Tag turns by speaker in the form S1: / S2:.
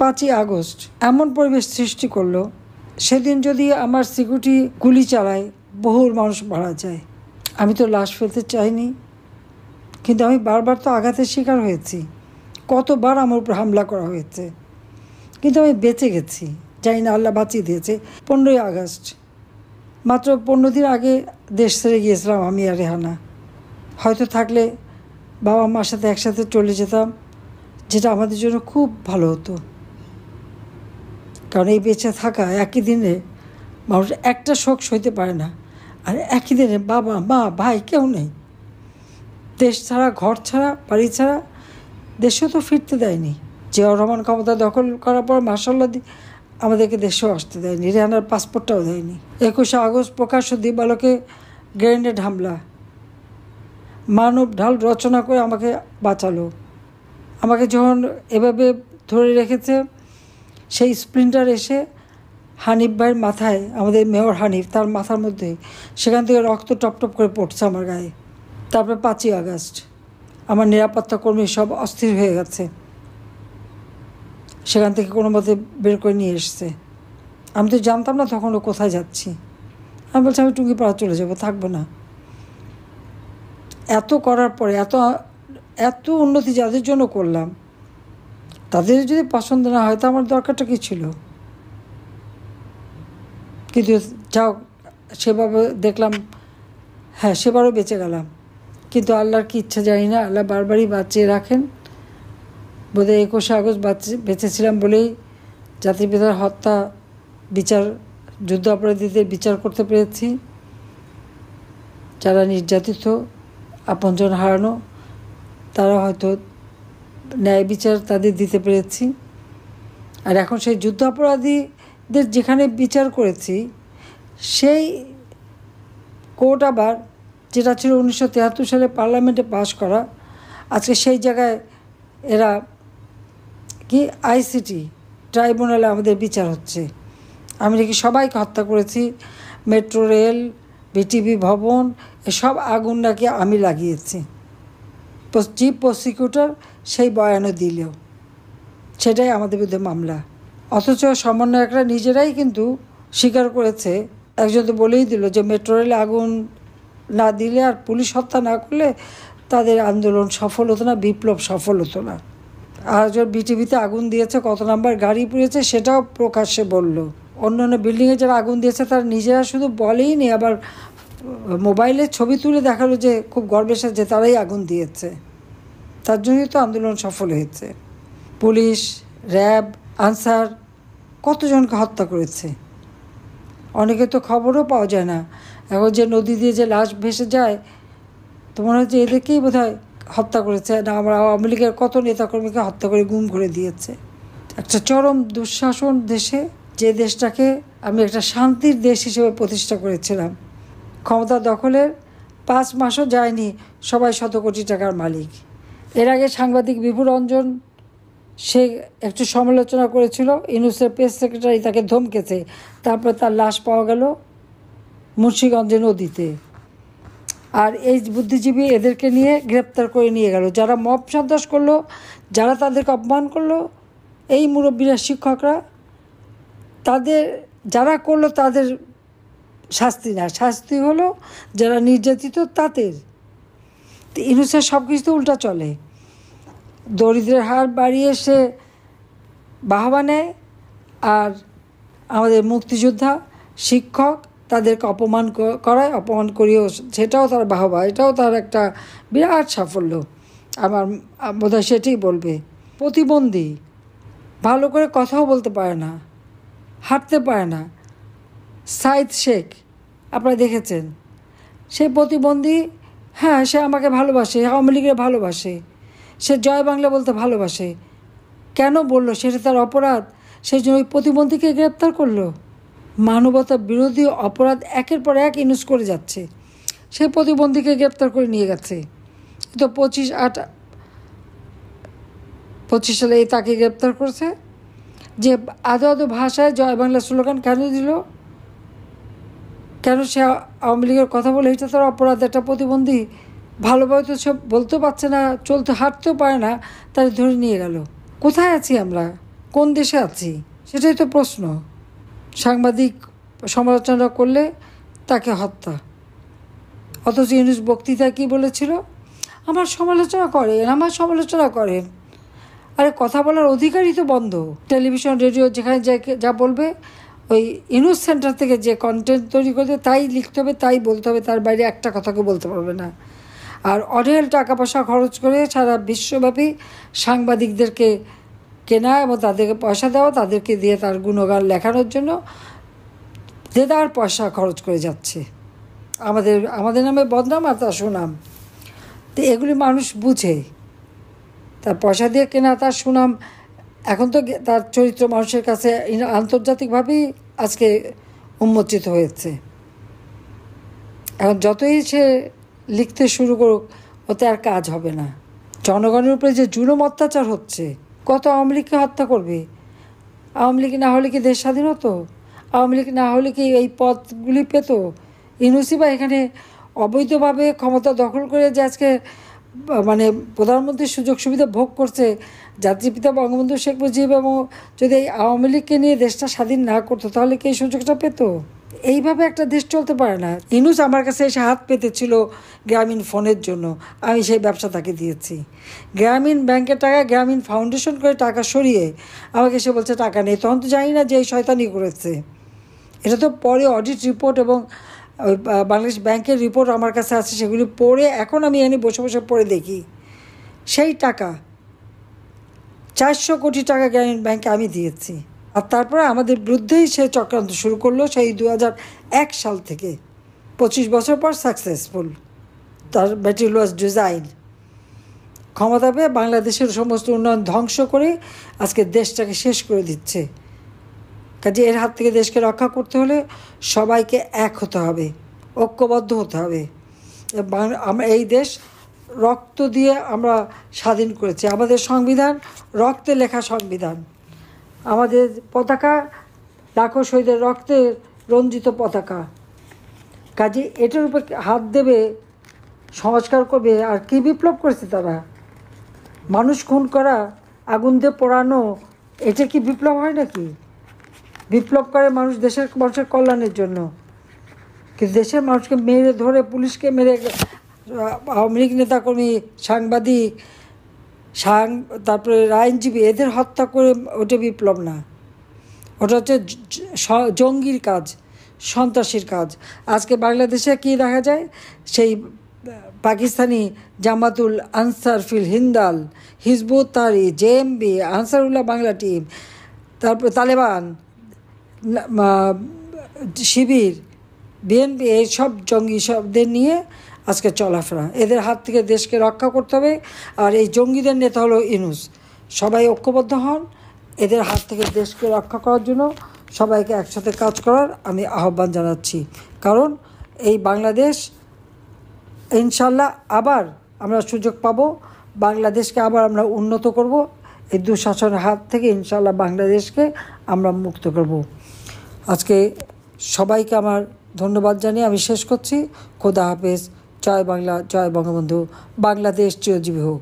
S1: 5ই August এমন পরিবেশ সৃষ্টি করলো, সেদিন যদি আমার সিকিউরিটি গুলি চালায় বহুর মানুষ মারা যায়। আমি তো লাশ ফেলতে চাইনি, কিন্তু আমি বারবার তো আঘাতের শিকার হয়েছি, কতবার আমার উপর হামলা করা হয়েছে, কিন্তু আমি বেঁচে গেছি। জানি না আল্লাহ বাঁচিয়ে দিয়েছে। 15ই আগস্ট মাত্র 15 দিন আগে দেশ ছেড়ে গিয়েছিলাম আমি আর রেহানা। হয়তো থাকলে বাবা মার সাথে একসাথে চলে যেতাম, যেটা আমাদের জন্য খুব ভালো হতো। কারণ এই বেঁচে থাকা একই দিনে মানুষ একটা শোক সইতে পারে না, আর একই দিনে বাবা মা ভাই কেউ নেই। দেশ ছাড়া, ঘর ছাড়া, বাড়ি ছাড়া, দেশেও তো ফিরতে দেয়নি। জিয়াউর রহমান ক্ষমতা দখল করার পর মার্শাল্লাহ আমাদেরকে দেশেও আসতে দেয়নি, রেহানার পাসপোর্টটাও দেয়নি। 21শে আগস্ট প্রকাশ্য দিবালোকে গ্রেনেড হামলা, মানব ঢাল রচনা করে আমাকে বাঁচালো। আমাকে যখন এভাবে ধরে রেখেছে, সেই স্প্লিন্টার এসে হানিফ ভাইয়ের মাথায়, আমাদের মেয়র হানিফ, তার মাথার মধ্যে সেখান থেকে রক্ত টপটপ করে পড়ছে আমার গায়ে। তারপরে 5ই আগস্ট আমার নিরাপত্তা কর্মী সব অস্থির হয়ে গেছে, সেখান থেকে কোনো মতে বের করে নিয়ে এসছে। আমি তো জানতাম না তখন ও কোথায় যাচ্ছি। আমি বলছি আমি টুঙ্গিপাড়া চলে যাব, থাকবো না। এত করার পরে, এত উন্নতি যাদের জন্য করলাম, তাদের যদি পছন্দ না হয়, তো আমার দরকারটা কী ছিল? কিন্তু যাও, সেভাবে দেখলাম, হ্যাঁ সেবারও বেঁচে গেলাম। কিন্তু আল্লাহর কি ইচ্ছা জানি না, আল্লাহ বারবারই বাঁচিয়ে রাখেন। বোধহয় 21শে আগস্ট বেঁচেছিলাম বলেই জাতির পিতার হত্যা বিচার, যুদ্ধ অপরাধীদের বিচার করতে পেরেছি। যারা নির্যাতিত, আপনজন হারানো, তারা হয়তো ন্যায় বিচার তাদের দিতে পেরেছি। আর এখন সেই যুদ্ধ অপরাধীদের যেখানে বিচার করেছি, সেই কোর্ট আবার, যেটা ছিল 1973 সালে পার্লামেন্টে পাশ করা, আজকে সেই জায়গায় এরা কি আইসিটি ট্রাইব্যুনালে আমাদের বিচার হচ্ছে। আমি নাকি সবাইকে হত্যা করেছি, মেট্রো রেল, বিটিভি ভবন, এসব আগুন নাকি আমি লাগিয়েছি। চিফ প্রসিকিউটর সেই বয়ানও দিলেও, সেটাই আমাদের বিরুদ্ধে মামলা। অথচ সমন্বয়করা নিজেরাই কিন্তু স্বীকার করেছে। একজন তো বলেই দিল যে মেট্রো রেলে আগুন না দিলে আর পুলিশ হত্যা না করলে তাদের আন্দোলন সফল হতো না, বিপ্লব সফল হতো না। আর একজন বিটিভিতে আগুন দিয়েছে, কত নাম্বার গাড়ি পুড়েছে সেটাও প্রকাশ্যে বলল। অন্য অন্য বিল্ডিংয়ে যারা আগুন দিয়েছে তারা নিজেরা শুধু বলেই নি, আবার মোবাইলে ছবি তুলে দেখালো যে খুব গর্বের সাথে তারাই আগুন দিয়েছে। তার জন্যই তো আন্দোলন সফল হয়েছে। পুলিশ, র্যাব, আনসার কতজনকে হত্যা করেছে, অনেকে তো খবরও পাওয়া যায় না। এখন যে নদী দিয়ে যে লাশ ভেসে যায়, তো মনে হচ্ছে এদেরকেই বোধহয় হত্যা করেছে। না, আমরা আওয়ামী লীগের কত নেতাকর্মীকে হত্যা করে গুম করে দিয়েছে। একটা চরম দুঃশাসন দেশে, যে দেশটাকে আমি একটা শান্তির দেশ হিসেবে প্রতিষ্ঠা করেছিলাম। ক্ষমতা দখলের 5 মাসও যায়নি সবাই শত কোটি টাকার মালিক। এর আগে সাংবাদিক বিভু রঞ্জন সে একটু সমালোচনা করেছিল, ইউনূসের প্রেস সেক্রেটারি তাকে ধমকেছে, তারপরে তার লাশ পাওয়া গেল মুন্সিগঞ্জে নদীতে। আর এই বুদ্ধিজীবী এদেরকে নিয়ে গ্রেপ্তার করে নিয়ে গেল। যারা মব সন্ত্রাস করলো, যারা তাদেরকে অপমান করলো, এই মুরব্বীরা, শিক্ষকরা, তাদের যারা করলো তাদের শাস্তি না, শাস্তি হলো যারা নির্যাতিত তাদের। ইউনূসের সব কিছু তো উল্টা চলে। দরিদ্রের হার বাড়িয়ে সে বাহবা নেয়, আর আমাদের মুক্তিযোদ্ধা, শিক্ষক, তাদেরকে অপমান করায়, অপমান করিয়েও সেটাও তার বাহবা, এটাও তার একটা বিরাট সাফল্য। আমার বোধহয় সেটাই বলবে। প্রতিবন্ধী, ভালো করে কথাও বলতে পারে না, হাঁটতে পারে না, সাইদ শেখ আপনারা দেখেছেন, সে প্রতিবন্ধী। হ্যাঁ, সে আমাকে ভালোবাসে, আওয়ামী লীগের ভালোবাসে, সে জয় বাংলা বলতে ভালোবাসে। কেন বললো? সেটা তার অপরাধ, সেই জন্য ওই প্রতিবন্ধীকে গ্রেপ্তার করলো। মানবতা বিরোধী অপরাধ একের পর এক ইউনূস করে যাচ্ছে, সে প্রতিবন্ধীকে গ্রেপ্তার করে নিয়ে গেছে। তো 25 সালে তাকে গ্রেপ্তার করছে, যে আদো আদো ভাষায় জয় বাংলা স্লোগান কেন দিল? কেন সে আওয়ামী লীগের কথা বলে? এটা তার অপরাধ। একটা প্রতিবন্ধী ভালোভাবে তো সব বলতেও পারছে না, চলতে হাঁটতেও পারে না, তাদের ধরে নিয়ে গেল। কোথায় আছি আমরা? কোন দেশে আছি? সেটাই তো প্রশ্ন। সাংবাদিক সমালোচনা করলে তাকে হত্যা। অথচ ইউনূস বক্তৃতায় কী বলেছিল? আমার সমালোচনা করেন। আরে কথা বলার অধিকারই তো বন্ধ। টেলিভিশন রেডিও যেখানে যা বলবে, ওই ইউনূস সেন্টার থেকে যে কন্টেন্ট তৈরি করবে তাই লিখতে হবে, তাই বলতে হবে, তার বাইরে একটা কথাকে বলতে পারবে না। আর অঢেল টাকা পয়সা খরচ করে সারা বিশ্বব্যাপী সাংবাদিকদেরকে কেনা এবং তাদেরকে পয়সা দেওয়া, তাদেরকে দিয়ে তার গুণগান লেখানোর জন্য দেদার পয়সা খরচ করে যাচ্ছে। আমাদের নামে বদনাম আর তার সুনাম। তো এগুলি মানুষ বুঝে। তার পয়সা দিয়ে কেনা তার সুনাম এখন তো তার চরিত্র মানুষের কাছে আন্তর্জাতিকভাবেই আজকে উন্মোচিত হয়েছে। এখন যতই সে লিখতে শুরু করুক, ওতে আর কাজ হবে না। জনগণের উপরে যে জুলুম অত্যাচার হচ্ছে, কত আওয়ামী লীগকে হত্যা করবে? আওয়ামী লীগ না হলে কি দেশ স্বাধীন হতো? আওয়ামী লীগ না হলে কি এই পদগুলি পেত? ইউনূসই বা এখানে অবৈধভাবে ক্ষমতা দখল করে যে আজকে মানে প্রধানমন্ত্রীর সুযোগ সুবিধা ভোগ করছে। জাতির পিতা বঙ্গবন্ধু শেখ মুজিব এবং যদি এই আওয়ামী লীগকে নিয়ে দেশটা স্বাধীন না করতো, তাহলে কি এই সুযোগটা পেত? এইভাবে একটা দেশ চলতে পারে না। ইউনূস আমার কাছে এসে হাত পেতেছিল গ্রামীণ ফোনের জন্য, আমি সেই ব্যবসা তাকে দিয়েছি। গ্রামীণ ব্যাংকের টাকা গ্রামীণ ফাউন্ডেশন করে টাকা সরিয়ে আমাকে এসে বলছে টাকা নেই। তখন তো জানি না যে এই শয়তানি করেছে। এটা তো পরে অডিট রিপোর্ট এবং ওই বাংলাদেশ ব্যাংকের রিপোর্ট আমার কাছে আছে, সেগুলি পড়ে এখন আমি এনে বসে বসে পড়ে দেখি। সেই টাকা 400 কোটি টাকা গ্রামীণ ব্যাংকে আমি দিয়েছি। আর তারপরে আমাদের বিরুদ্ধেই সে চক্রান্ত শুরু করলো সেই 2001 সাল থেকে। 25 বছর পর সাকসেসফুল। তার মেটিকুলাস ডিজাইন ক্ষমতা পেয়ে বাংলাদেশের সমস্ত উন্নয়ন ধ্বংস করে আজকে দেশটাকে শেষ করে দিচ্ছে। কাজে এর হাত থেকে দেশকে রক্ষা করতে হলে সবাইকে এক হতে হবে, ঐক্যবদ্ধ হতে হবে। আমরা এই দেশ রক্ত দিয়ে আমরা স্বাধীন করেছি। আমাদের সংবিধান রক্তে লেখা সংবিধান। আমাদের পতাকা লাখো শহীদের রক্তে রঞ্জিত পতাকা। কাজে এটার উপর হাত দেবে, সংস্কার করবে। আর কি বিপ্লব করেছে তারা? মানুষ খুন করা, আগুন দিয়ে পোড়ানো, এটা কি বিপ্লব হয় নাকি? বিপ্লব করে মানুষ মানুষের কল্যাণের জন্য। কিন্তু দেশের মানুষকে মেরে ধরে, পুলিশকে মেরে, আওয়ামী লীগ নেতাকর্মী, সাংবাদিক, তারপরে আইনজীবী, এদের হত্যা করে ওটা বিপ্লব না। ওটা হচ্ছে জঙ্গির কাজ, সন্ত্রাসীর কাজ। আজকে বাংলাদেশে কী দেখা যায়? সেই পাকিস্তানি জামাতুল আনসার ফিল হিন্দাল, হিজবুত তাহরির, জেএমবি, আনসারুল্লাহ বাংলা টিম, তারপর তালেবান, শিবির, বিএনপি, এইসব জঙ্গি সবদের নিয়ে আজকে চলাফেরা। এদের হাত থেকে দেশকে রক্ষা করতে হবে। আর এই জঙ্গিদের নেতা হলো ইউনূস। সবাই ঐক্যবদ্ধ হন, এদের হাত থেকে দেশকে রক্ষা করার জন্য সবাইকে একসাথে কাজ করার আমি আহ্বান জানাচ্ছি। কারণ এই বাংলাদেশ ইনশাল্লাহ আবার আমরা সুযোগ পাব, বাংলাদেশকে আবার আমরা উন্নত করব। এই দুঃশাসনের হাত থেকে ইনশাল্লাহ বাংলাদেশকে আমরা মুক্ত করব। আজকে সবাইকে আমার ধন্যবাদ জানিয়ে আমি শেষ করছি। খোদা হাফেজ। জয় বাংলা, জয় বঙ্গবন্ধু। বাংলাদেশ চিরজীবী হোক।